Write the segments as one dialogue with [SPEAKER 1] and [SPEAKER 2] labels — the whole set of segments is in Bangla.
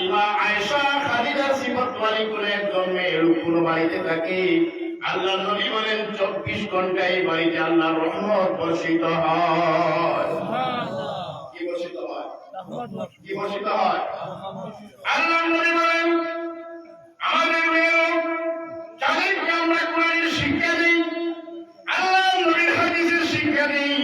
[SPEAKER 1] ফাতিমা, আয়েশা, খাদিজার সিফতওয়ালি কোন একজন মেয়ের কোন বাড়িতে থাকে, আল্লাহর নবী বলেন 24 ঘন্টা এই বাড়িতে আল্লাহর রহমত বর্ষিত হয়। কি বর্ষিত হয়? কি বর্ষিত হয়? আল্লাহর নবী বলেন আমাদের মেয়েরা যাদেরকে আমরা কোরআনের শিক্ষা দিই, আল্লাহর নবীর হাদিসের শিক্ষা দিই,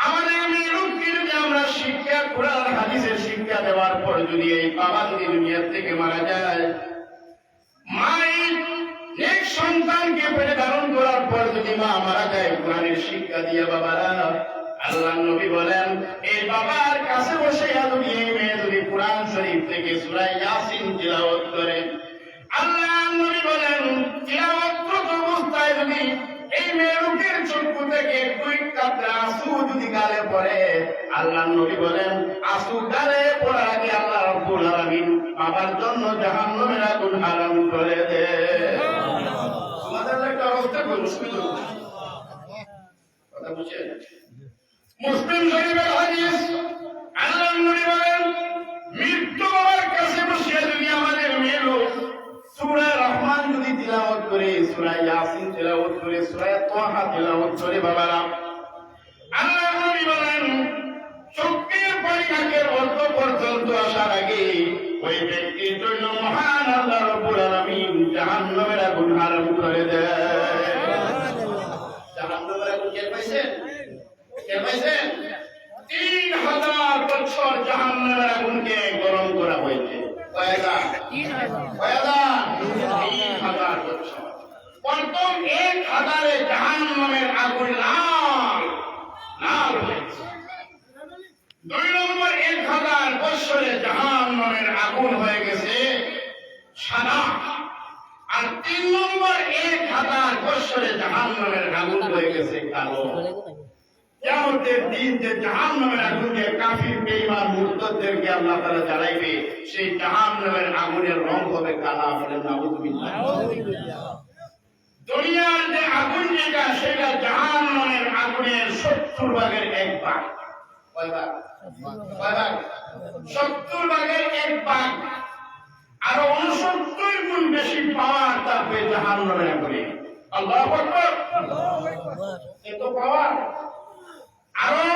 [SPEAKER 1] আমাদের মেয়েরকে যদি আমরা শিক্ষা কোরআন হাদিসের শিক্ষা দেওয়ার পর যদি এই বাবা যদি দুনিয়া থেকে মারা যায়, মাই এক সন্তানকে পেটে ধারণ করার পর যদি মা মারা যায় কোরআনের শিক্ষা দিয়ে বাবারা, আল্লাহর নবী বলেন এই বাবার কাছে বসে যদি এই মেয়ে যদি কোরআন শরীফ থেকে সূরা ইয়াসিন তিলাওয়াত করে, আল্লাহর নবী বলেন তিলাওয়াত অবস্থায় যদি এই মেয়ের চক্ষু থেকে দুই কাতরা আঁসু যদি গালে পড়ে, আল্লাহর নবী বলেন আঁসু গালে পড়ার আগে আল্লাহ রাব্বুল আলামিন বাবার জন্য জাহান্নামের আগুন হারাম করে দেয়। আমাদের একটা অবস্থা মুশকিল কথা বুঝছেন? মুসলিম শরীফের হাদিস, আল্লাহর নবী বলেন মৃত্যু বাবার কাছে বসে যদি আমাদের মেয়ে সূরা রহমান যদি তিলাওয়াত করে, সূরা ইয়াসিন তিলাওয়াত করে, সূরা তাহা তিলাওয়াত করে বাবারা, আল্লাহর নবী বলেন চোখের পানি নাকের অর্থ পর্যন্ত আসার আগে ওই ব্যক্তির জন্য মহান আল্লাহ রাব্বুল আলামিন জাহান্নামের আগুন হারাম করে দেয়। জাহান্নামের আগুন কে পাইছেন? কে পাইছেন? 3000 বছর জাহান্নামের আগুনকে গরম করা হয়েছে। কয়টা? 3000 বছর। প্রথম 1000 জাহান্নামের আগুন লাল লাল হয়েছে। 2 নম্বর 1000 বছরে জাহান্নামের আগুন হয়ে গেছে সাদা। আর 3 নম্বর 1000 বছরে জাহান্নামের আগুন হয়ে গেছে কালো। কিয়ামতের দিন যে জাহান্নামের আগুনে কাফির বেঈমান মুরতাদদেরকে আল্লাহ তাআলা জ্বালাইবে, সেই জাহান্নামের আগুনের রং হবে কালা। বলেন নাউযুবিল্লাহ। দুনিয়ার যে আগুন যেটা সেটা জাহান্নামের আগুনের 70 ভাগের 1 ভাগ। কয় ভাগ? 70 ভাগের 1 ভাগ। আর 69 গুণ বেশি পাওয়ার থাকবে জাহান্নামের আগুনে। আল্লাহু আকবার। এত পাওয়ার। আরো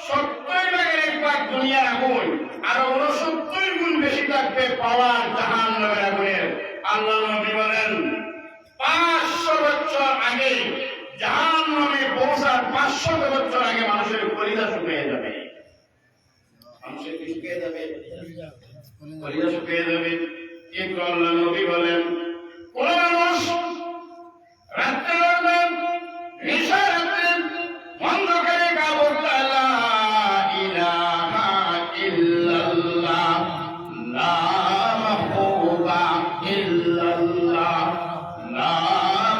[SPEAKER 1] 70 ভাগের 1 ভাগ দুনিয়ার আগুন, আরো 69 গুণ বেশি থাকবে পাওয়ার জাহান্নামের আগুনের। আল্লাহর নবী বলেন 500 বছর আগে জাহান্নামে পৌঁছার 500 বছর আগে মানুষের কলিজা শুকিয়ে যাবে। মানুষের কি শুকিয়ে যাবে? কলিজা শুকিয়ে যাবে। কিন্তু আল্লাহর নবী বলেন কোন মানুষ রাত্রে নিশা রাত্রে অন্ধকারে কাবর লা ইলাহা ইল্লাল্লাহ লা মাহবুবা ইল্লাল্লাহ লা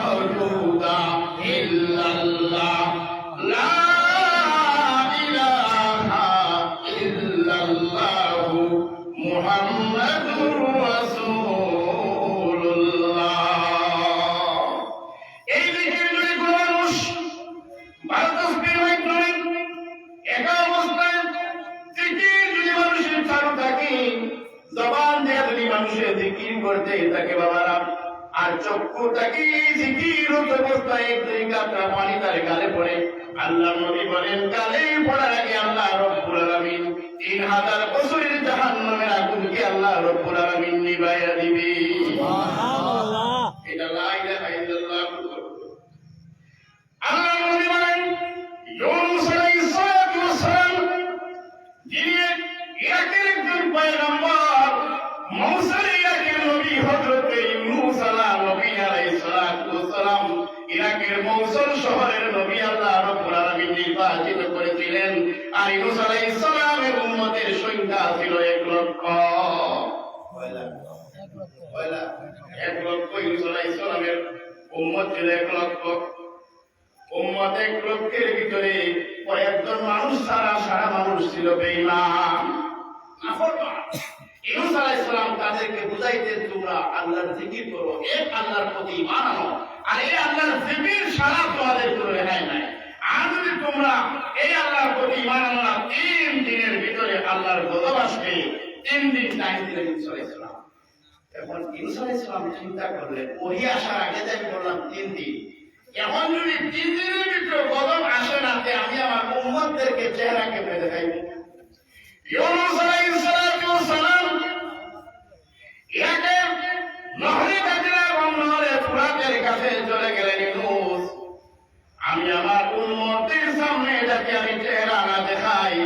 [SPEAKER 1] মাওজুদা ইল্লাল্লাহ লা ইলাহা ইল্লাল্লাহ মুহাম্মাদুর রাসূলুল্লাহ। এই জিকির যদি কোন মানুষ বারদস্তির মাধ্যমে একা অবস্থায় জিকির যদি মানুষের চালু থাকে, জবান দিয়ে যদি মানুষের জিকির করতে থাকে বাবারা, আর চক্ষু তাকে জিকির অবস্থায় 2 কাতরা পানি তার গালে পড়ে, আল্লাহর নবী বলেন গালে পড়ার আগে আল্লাহ রাব্বুল আলামিন 3000 বছরের জাহান্নামের আগুনকে আল্লাহ রাব্বুল আলামিন নিভাইয়া দিবে। সুবহানাল্লাহ। এটা লা ইলাহা ইল্লাল্লাহ। আল্লাহর নবী বলেন ইউনূস আলাইহিস সালাতু ওয়াস সালাম যিনি ইরাকের একজন পয়গম্বর, মূসা ইরাকের নবী হযরত ইউনূস আলাইহিস সালাতু ওয়াস সালাম ইরাকের মৌসুল শহরের নবী আল্লাহ রাব্বুল আলামিন নির্বাচিত করেছিলেন। আর ইউনূস আলাইহিস সালামের উম্মতের সংখ্যা ছিল 1 লক্ষ। কয়লা? 1 লক্ষ। ইউনূস আলাইহিস সালামের উম্মত ছিল 1 লক্ষ। উম্মত 1 লক্ষের ভিতরে কয়েকজন মানুষ ছাড়া সারা মানুষ ছিল বেঈমান, নাফরমান। ইউনূস আলাইহিস সালাম তাদেরকে বুঝাইতেন তোমরা আল্লাহর জিকির করো, এক আল্লাহর প্রতি ঈমান আনো, আর এই আল্লাহর জিকির সারা তোমাদের কোনো রেহাই নাই। আর যদি তোমরা এই আল্লাহর প্রতি ঈমান আনো না, 3 দিনের ভিতরে আল্লাহর গজব আসবে, 3 দিন টাইম দিলেন ইউসুফ আলাইহিস সালাম। এখন ইউসুফ আলাইহিস সালাম চিন্তা করলেন, ওহি আসার আগে যে আমি বললাম 3 দিন, এখন যদি 3 দিনের ভিতরে গজব আসে না, আমি আমার উম্মতদেরকে চেহারা কেমনে দেখাইব? ইউনুস আলাইহিস সালাম একে নহরে কাজরা এবং নহরে ফুরাতের কাছে চলে গেলেন। ইউনুস, আমি আমার উম্মতের সামনে এটাকে আমি চেহারা না দেখাই,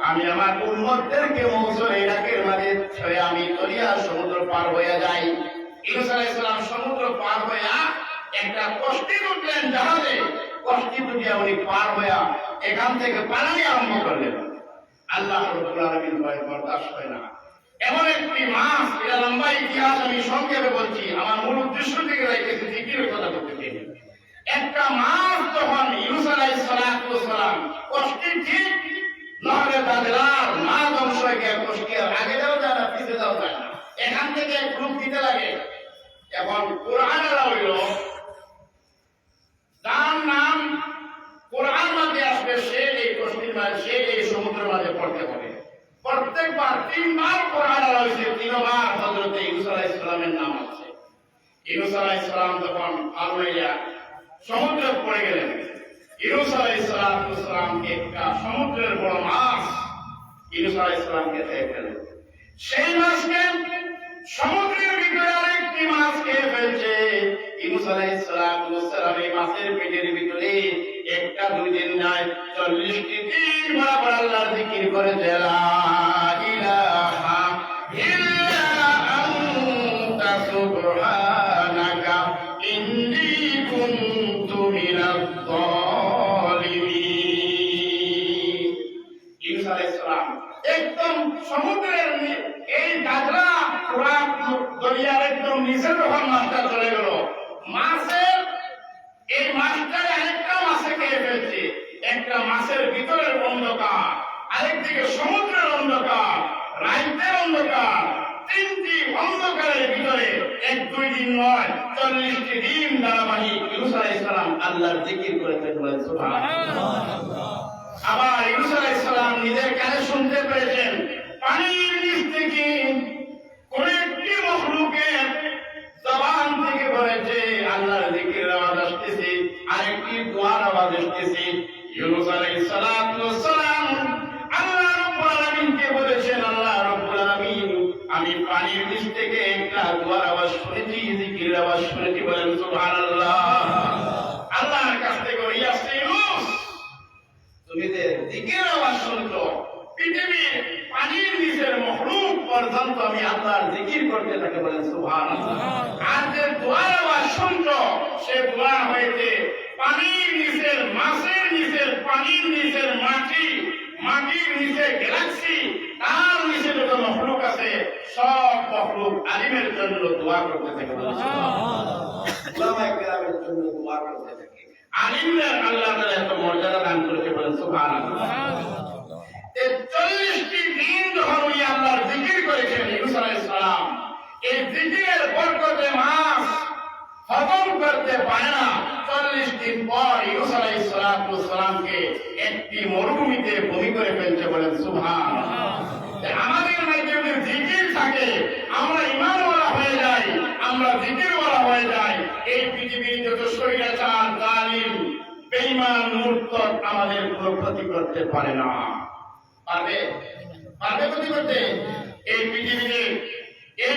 [SPEAKER 1] আমি আমার উম্মতদেরকে মৌসুল ইরাকের মাঝে ছয়ে আমি দরিয়া সমুদ্র পার হয়ে যাই। ইউনুস আলাইহিস সালাম সমুদ্র পার হইয়া একটা কষ্টি উঠলেন জাহাজে, কষ্টি উঠিয়া উনি পার হইয়া এখান থেকে পালানি আরম্ভ করলেন। আল্লাহ রাব্বুল আলামিন ভয় বরদাস্ত হয় না। এমন একটি মাস, এটা লম্বা ইতিহাস, আমি সংক্ষেপে বলছি, আমার মূল উদ্দেশ্য থেকে রেখেছি জিকিরের কথা বলতে চাই। একটা মাস যখন ইউনুস আলাইহিস সালাম কষ্টি ঠিক নহরে তাজরার মা ধ্বংস হয়ে গিয়ে কষ্টি আর আগে যাও যায় না, পিছিয়ে যাও যায় না, এখান থেকে গ্রুপ দিতে লাগে। এখন কোরআনেরা হইল তার নাম কোরআন মাঝে আসবে, সে এই কষ্টির মাঝে, সে এই সমুদ্রের মাঝে পড়তে হবে। প্রত্যেকবার 3 বার কোরআন রয়েছে, 3 বার হযরত ইউনুস আলাইহিস সালামের নাম আছে। ইউনুস আলাইহিস সালাম যখন আলমাইয়া সমুদ্রে পড়ে গেলেন, ইউনুস আলাইহিস সালামকে একটা সমুদ্রের বড় মাছ ইউনুস আলাইহিস সালামকে খেয়ে ফেলে। সেই মাছকে সমুদ্রের ভিতরে আরেকটি মাছ খেয়ে ফেলছে। ইউনুস আলাইহিস সালাম এই মাছের পেটের ভিতরে 1-2 দিন নয় 40টি দিন বরাবর আল্লাহর জিকির করেছে, লা ইলাহা ইল্লা আনতা সুবহানাকা ইন্নী কুনতু মিনাজ জালিমিন। ইউনুস আলাইহিস সালাম একদম সমুদ্রের এই দাদরা পুরা দরিয়ার একদম নিচে যখন মাছটা চলে গেল, মাছের এই মাছটা একটা মাছে খেয়ে ফেলছে। একটা মাছের ভিতরের অন্ধকার, আরেকদিকে সমুদ্রের অন্ধকার, রাইতের অন্ধকার, 3টি অন্ধকারের ভিতরে 1-2 দিন নয় 40টি দিন ধারাবাহিক ইউনুস আলাইহিস সালাম আল্লাহর জিকির করেছেন, বলেন সুবহানাল্লাহ। আবার ইউনুস আলাইহিস সালাম নিজের কানে শুনতে পেরেছেন পানির নিচ থেকে কোন একটি মখলুকের জবান থেকে বলেছে আল্লাহর জিকিরের আওয়াজ আসতেছে, আরেকটি দোয়ার আওয়াজ আসতেছে। ইউনুস আলাইহিস সালাম আল্লাহ রাব্বুল আলামিনকে বলেছেন, আল্লাহ রাব্বুল আলামিন, আমি পানির নিচ থেকে একটা দোয়ার আওয়াজ শুনেছি, জিকিরের আওয়াজ শুনেছি, বলেন সুবহানাল্লাহ। আল্লাহর কাছ থেকে ওই আসছে, ইউনুস, তুমি যে জিকিরের আওয়াজ শুনছো, পৃথিবীর পানির নিচের মখলুক পর্যন্ত আমি আল্লাহর জিকির করতে থাকে, বলেন সুবহানাল্লাহ। আর যে দোয়ার আওয়াজ শুনছো, সে দোয়া হয়েছে পানির নিচের মাছের নিচের, পানির নিচের মাটি, মাটির নিচে গ্যালাক্সি, তার নিচে যত মখলুক আছে সব মখলুক আলিমের জন্য দোয়া করতে থাকে, বলেন সুবহানাল্লাহ। উলামায়ে কেরামের জন্য দোয়া করতে থাকে, আলিমদের আল্লাহ তাআলা এত মর্যাদা দান করেছে, বলেন সুবহানাল্লাহ। 40টি দিন যখন উনি আল্লাহর জিকির করেছেন ইউনুস আলাইহিস সালাম, এই জিকিরের বরকতে মাছ হজম করতে পারে না। 40 দিন পর ইউনুস আলাইহিস সালামকে একটি মরুভূমিতে বমি করে ফেলতে, বলেন সুবহানাল্লাহ। আমাদের মধ্যে যদি জিকির থাকে, আমরা ঈমানওয়ালা হয়ে যাই, আমরা জিকিরওয়ালা হয়ে যাই, এই পৃথিবীর যত স্বৈরাচার, জালিম, বেঈমান, মুরতাদ আমাদের কোনো ক্ষতি করতে পারে না। পারবে? পারবে ক্ষতি করতে? এই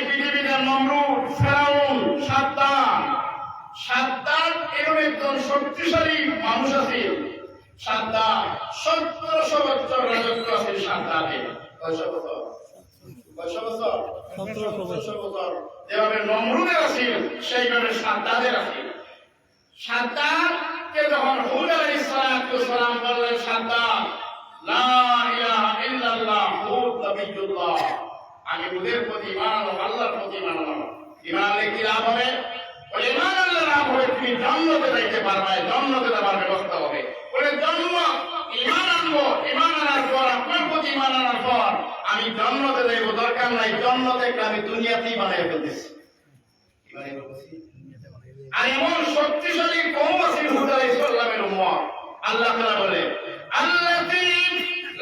[SPEAKER 1] পৃথিবীতে নমরুদ, ফেরাউন, সাদ্দাত এরকম একজন শক্তিশালী মানুষ আছে। সাদ্দাত 1700 বছর রাজত্ব আছে সাদ্দাতের। কয়শো বছর? 1700 বছর। যেভাবে নমরুদের আছে সেইভাবে সাদ্দাতের আছে। সাদ্দাতকে যখন হুদ আলাইহিস সালাম বললেন, সাদ্দাত লা ইলাহা ইল্লাল্লাহ, হুদ নবিয়্যুল্লাহ, আমি হুদের প্রতি ঈমান আনলাম, আল্লাহর প্রতি ঈমান আনলাম। ঈমান আনলে কি লাভ হবে? বলে ঈমান আনলে লাভ হবে তুমি জান্নাতে যাইতে পারবে, জান্নাতে যাবার ব্যবস্থা হবে। বলে ঈমান আনবো, ঈমান আনার পর আপনার প্রতি ঈমান আনার পর আমি জান্নাতে যাইব, দরকার নাই জান্নাতে আমি দুনিয়াতেই বানাই ফেলতেছি। আর এমন শক্তিশালী কওম আছে হুদ আলাইহিস সালামের উম্মত। আল্লাহ তাআলা বলে, আল্লাযী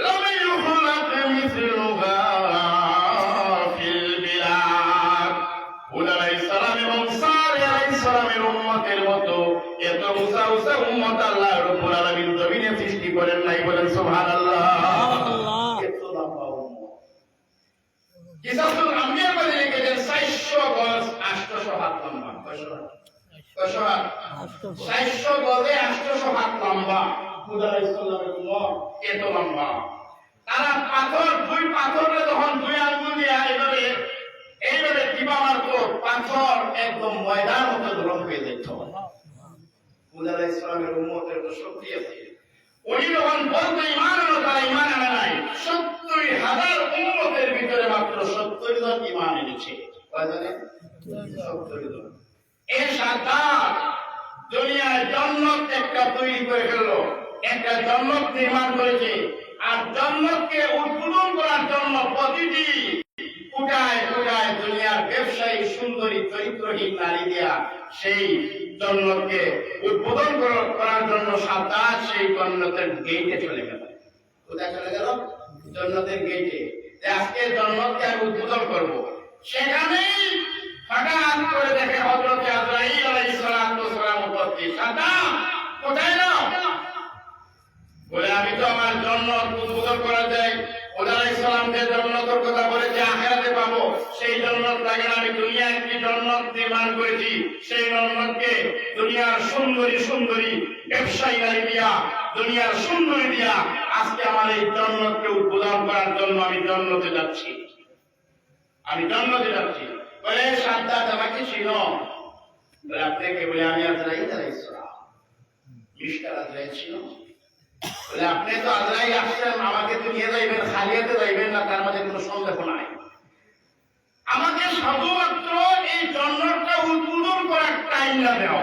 [SPEAKER 1] লাম ইউখলাক মিসলুহা সালাম এবং সালেহ আলাইহিস সালামের উম্মতের মতো এত উঁচা উঁচা উম্মত আল্লাহ রাব্বুল আলামিন জমিনে সৃষ্টি করেন নাই, বলেন সুবহানাল্লাহ। এত লম্বা উম্মত। কিসাসুল আম্বিয়া বলে লিখেছেন 400 গজ 800 হাত লম্বা। কয়শো হাত? 400 গজে 800 হাত লম্বা। হুদ আলাইহিস সালামের উম্মত এত লম্বা। তারা পাথর, দুই পাথরে যখন দুই আঙ্গুল দিয়ে এইভাবে টিপা মারতো, পাথর একদম ময়দান মতো গ্রহণ হয়ে যেত। হুদ আলাইহিস সালামের উম্মতের তো শক্তি আছে। উনি যখন বলতো ঈমান আনো, তারা ঈমান আনে নাই। 70,000 উম্মতের ভিতরে মাত্র 70 জন ঈমান এনেছে। কয় জানেন? 70 জন। এই সাদ্দাত দুনিয়ায় জান্নাত একটা তৈরি করে ফেললো, একটা জান্নাত নির্মাণ করেছে। আর জান্নাতকে উদ্বোধন করার জন্য প্রতিটি কোটায় কোটায় দুনিয়ার ব্যবসায়ী সুন্দরী চরিত্রহীন নারী দিয়া সেই জান্নাতকে উদ্বোধন করার জন্য সাদ্দাত সেই জান্নাতের গেটে চলে গেল। কোথায় চলে গেল? জান্নাতের গেটে। আজকে জান্নাতকে আমি উদ্বোধন করব। সেখানেই হঠাৎ করে দেখে হযরত আজরাইল আলাইহিস সালাম উপস্থিত। সাদ্দাত কোথায় যাও? বলে আমি তো আমার জান্নাত উদ্বোধন করা যায়। হুদ আলাইহিস সালাম যে জান্নাতের কথা বলেছে আখিরাতে পাবো, সেই জান্নাত লাগে না। আমি দুনিয়ায় একটি জান্নাত নির্মাণ করেছি। সেই জান্নাতকে দুনিয়ার সুন্দরী সুন্দরী ব্যবসায়ী নারী দিয়া, দুনিয়ার সুন্দরী দিয়া আজকে আমার এই জান্নাতকে উদ্বোধন করার জন্য আমি জান্নাতে যাচ্ছি। আমি জান্নাতে যাচ্ছি। বলে সাদ্দাত আমাকে চিনো? বলে আপনি কে? বলে আমি আজরাইল আলাইহিস সালাম। মিস্টার আজরাইল চিনো? বলে আপনি তো আজরাইল আসছেন, আমাকে তো নিয়ে যাইবেন, খালি হাতে যাইবেন না, তার মধ্যে কোনো সন্দেহ নাই। আমাকে শুধুমাত্র এই জান্নাতটা উদ্বোধন করার টাইম না দাও।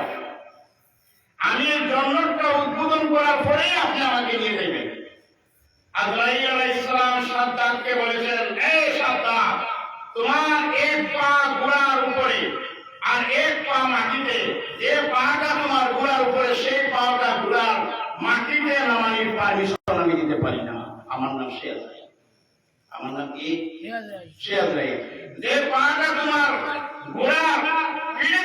[SPEAKER 1] আমি এই জান্নাতটা উদ্বোধন করার পরেই আপনি আমাকে নিয়ে যাইবেন। আজরাইল আলাইহিস সালাম সাদ্দাতকে বলেছেন, এই সাদ্দাত, তোমার এক পা ঘোড়ার উপরে আর এক পা মাটিতে। যে পাটা তোমার ঘোড়ার উপরে, সেই পাটা ঘোড়ার মাটিতে নামানির পারমিশন আমি দিতে পারি না। আমার নাম আজরাইল। আমার নাম কি? আজরাইল। যে পাটা তোমার ঘোড়ার পিঠে